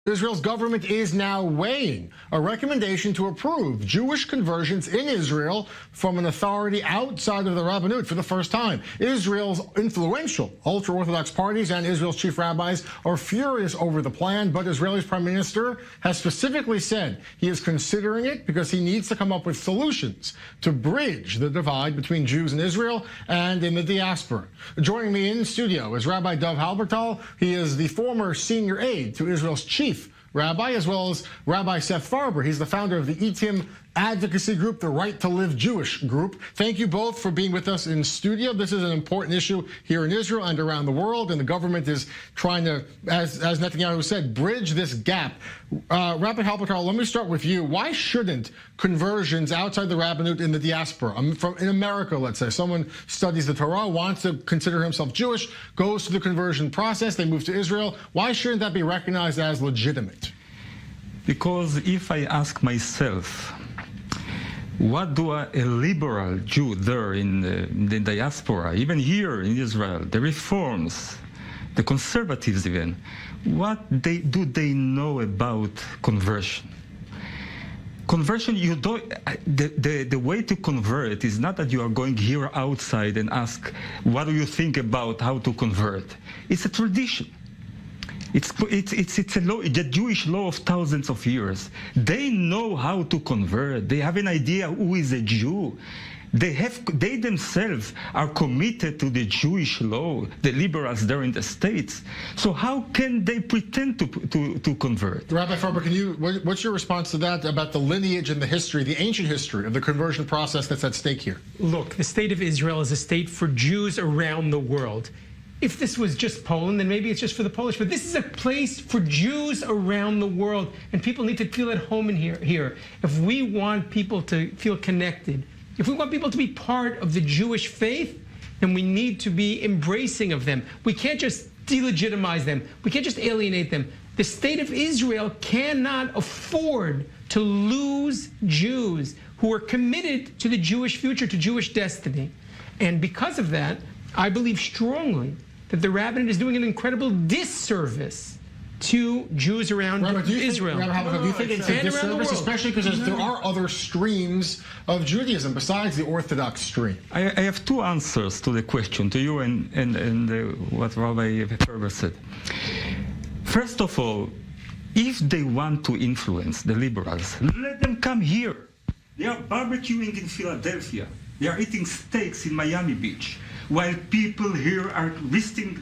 Israel's government is now weighing a recommendation to approve Jewish conversions in Israel from an authority outside of the Rabbinate for the first time. Israel's influential ultra-Orthodox parties and Israel's chief rabbis are furious over the plan, but Israel's prime minister has specifically said he is considering it because he needs to come up with solutions to bridge the divide between Jews in Israel and in the diaspora. Joining me in studio is Rabbi Dov Halbertal. He is the former senior aide to Israel's chief rabbi, as well as Rabbi Seth Farber. He's the founder of the ETIM advocacy group, the Right to Live Jewish group. Thank you both for being with us in studio. This is an important issue here in Israel and around the world, and the government is trying to, as Netanyahu said, bridge this gap. Rabbi Halbertal, let me start with you. Why shouldn't conversions outside the rabbinate in the diaspora, in America, let's say, someone studies the Torah, wants to consider himself Jewish, goes through the conversion process, they move to Israel, why shouldn't that be recognized as legitimate? Because if I ask myself, what do a liberal Jew there in the diaspora, even here in Israel, the reforms, the conservatives even, what do they know about conversion? Conversion, you don't, the way to convert is not that you are going here outside and ask, what do you think about how to convert? It's a tradition. It's a law, the Jewish law of thousands of years. They know how to convert. They have an idea who is a Jew. They themselves are committed to the Jewish law, the liberals there in the States. So how can they pretend to convert? Rabbi Farber, what's your response to that about the lineage and the history, the ancient history of the conversion process that's at stake here? Look, the state of Israel is a state for Jews around the world. If this was just Poland, then maybe it's just for the Polish, but this is a place for Jews around the world, and people need to feel at home in here. If we want people to feel connected, if we want people to be part of the Jewish faith, then we need to be embracing of them. We can't just delegitimize them. We can't just alienate them. The state of Israel cannot afford to lose Jews who are committed to the Jewish future, to Jewish destiny. And because of that, I believe strongly that the rabbinate is doing an incredible disservice to Jews around Israel. Do you think it's a disservice, especially because there are other streams of Judaism besides the Orthodox stream? I have two answers to the question, to you and what Rabbi Farber said. First of all, if they want to influence the liberals, let them come here. They are barbecuing in Philadelphia. They are eating steaks in Miami Beach, while people here are risking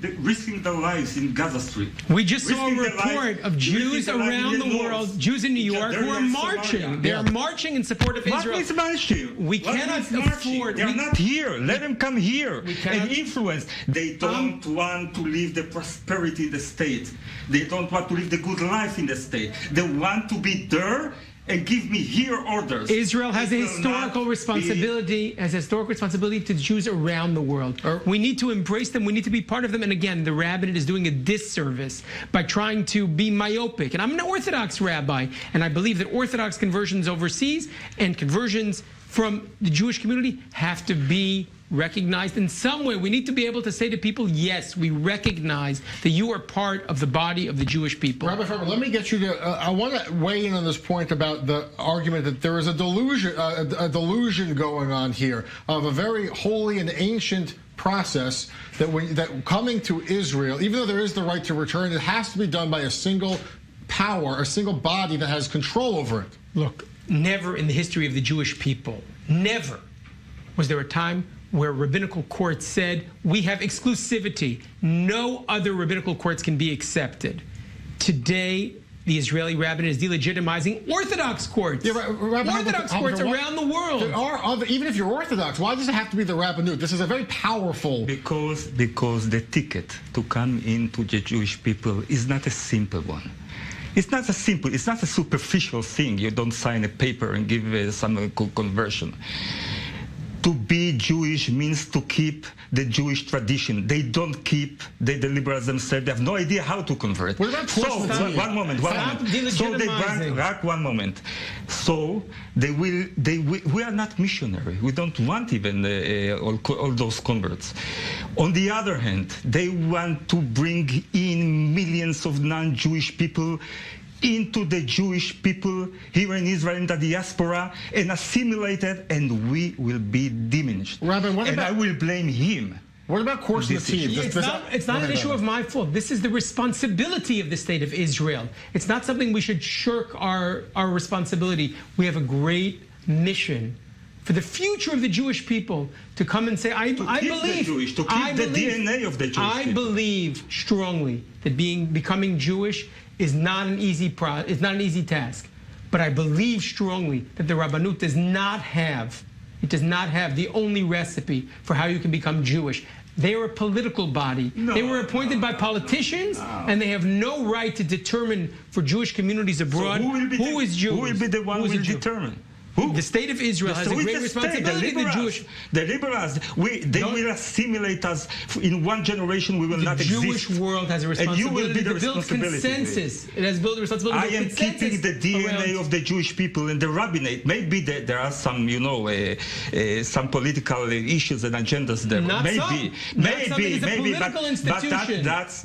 their lives in Gaza Strip. We just saw a report of Jews around the world, Jews in New York, who are marching. They are marching in support of Israel. What is marching? We cannot afford. They are not here. Let them come here and influence. They don't want to live the prosperity in the state. They don't want to live the good life in the state. They want to be there and give me here orders. Israel has a historical responsibility, to Jews around the world. We need to embrace them. We need to be part of them. And again, the rabbinate is doing a disservice by trying to be myopic. And I'm an Orthodox rabbi, and I believe that Orthodox conversions overseas and conversions from the Jewish community have to be recognized in some way. We need to be able to say to people, yes, we recognize that you are part of the body of the Jewish people. Rabbi Farber, let me get you to, I want to weigh in on this point about the argument that there is a delusion going on here of a very holy and ancient process that coming to Israel, even though there is the right to return, it has to be done by a single power, a single body that has control over it. Look, never in the history of the Jewish people, never was there a time where rabbinical courts said, we have exclusivity. No other rabbinical courts can be accepted. Today, the Israeli rabbinate is delegitimizing Orthodox courts. Yeah, Orthodox courts around the world. There are other, even if you're Orthodox, why does it have to be the rabbinate? This is a very powerful... Because the ticket to come into the Jewish people is not a simple one. It's not a superficial thing. You don't sign a paper and give some conversion. To be Jewish means to keep the Jewish tradition. They don't keep the liberals themselves. They have no idea how to convert. One moment. So they back one moment. So we are not missionary. We don't want even all those converts. On the other hand, they want to bring in millions of non-Jewish people into the Jewish people here in Israel, in the diaspora, and assimilated, and we will be diminished. Rabbi, and I will blame him. What about Kors Nativ? It's not an issue of my fault. This is the responsibility of the state of Israel. It's not something we should shirk our responsibility. We have a great mission for the future of the Jewish people to come and say, I believe the DNA of the Jewish I people. believe strongly that becoming Jewish is not an easy task. But I believe strongly that the Rabbanut does not have the only recipe for how you can become Jewish. They are a political body. They were appointed by politicians, and they have no right to determine for Jewish communities abroad who is Jewish. Who will be the one who will determine? Who? The state of Israel has a great responsibility. The liberals, they will assimilate us. In one generation, we will not exist. The Jewish world has a responsibility and you will be the to build consensus. It has built a responsibility. I am keeping the DNA of the Jewish people and the rabbinate. Maybe there are some, some political issues and agendas there. Maybe, but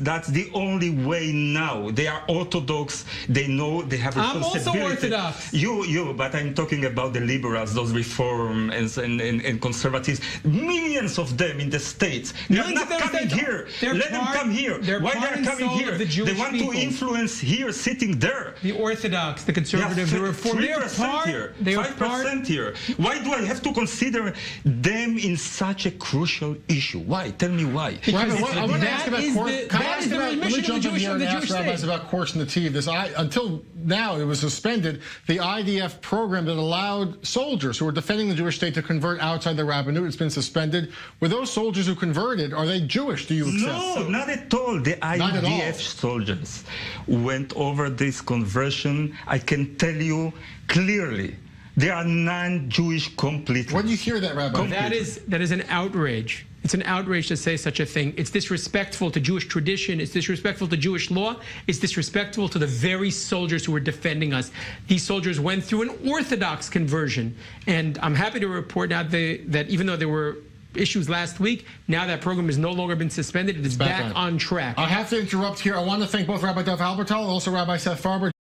that's the only way now. They are Orthodox. They know they have responsibility. I'm also Orthodox. But I'm talking about the liberals, those reform and conservatives, millions of them in the States. They are not coming here. Let them come here. Why they are coming here? They want to influence here, sitting there. The Orthodox, the conservative, the reform. 3% here, 5% here. Why do I have to consider them in such a crucial issue? Why? Tell me why. Rabbi, I want to ask about Kors. Let me jump in here and ask rabbis about Kors Nativ. Until now, it was suspended. The IDF program that allowed soldiers who were defending the Jewish state to convert outside the rabbinate. It's been suspended. Were those soldiers who converted, are they Jewish? Do you accept? No, not at all. The IDF soldiers went over this conversion. I can tell you clearly, they are non-Jewish completely. When you hear that, Rabbi? That is an outrage. It's an outrage to say such a thing. It's disrespectful to Jewish tradition. It's disrespectful to Jewish law. It's disrespectful to the very soldiers who were defending us. These soldiers went through an Orthodox conversion. And I'm happy to report now that even though there were issues last week, now that program has no longer been suspended. It is back on track. I have to interrupt here. I want to thank both Rabbi Halbertal and also Rabbi Seth Farber.